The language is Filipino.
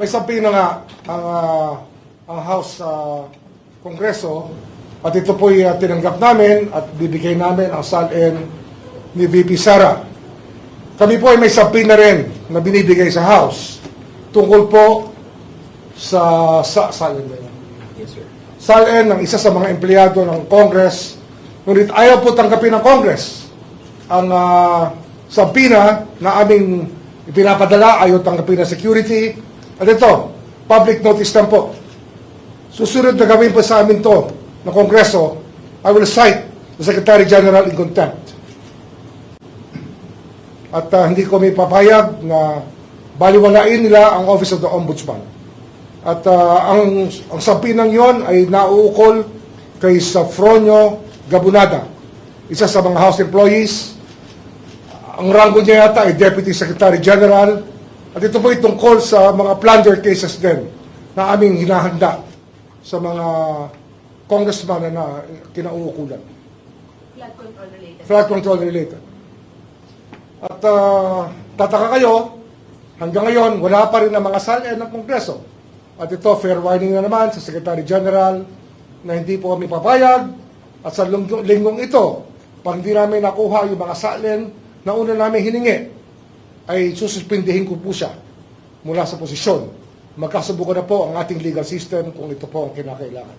May sabi na nga ang House Kongreso at ito po'y tinanggap namin at bibigay namin ang SALN ni VP Sara. Kami po ay may sabi na rin na binibigay sa House tungkol po sa SALN na yan. Yes, sir. SALN ng isa sa mga empleyado ng Congress, ngunit ayaw po tanggapin ng Congress ang sabina na aming ipinapadala, ayaw tanggapin ng security. At ito, public notice lang po. Susunod na gawin po sa amin to ng Kongreso, I will cite the Secretary General in contempt. At hindi ko may papayag na baliwalain nila ang Office of the Ombudsman. At ang sabinang yon ay nauukol kay Safronio Gabunada, isa sa mga House employees. Ang rango niya yata ay Deputy Secretary General. At ito po ay tungkol sa mga plunder cases din na aming hinahanda sa mga congressman na kinauukulan. Flood control related. Flood control related. At tataka kayo, hanggang ngayon, wala pa rin ang mga SALN ng Kongreso. At ito, fair warning na naman sa Secretary General na hindi po kami papayag. At sa linggong ito, pag hindi namin nakuha yung mga SALN na una namin hiningi, ay sususpindihin ko po siya mula sa posisyon. Magkasubukan na po ang ating legal system kung ito po ang kinakailangan.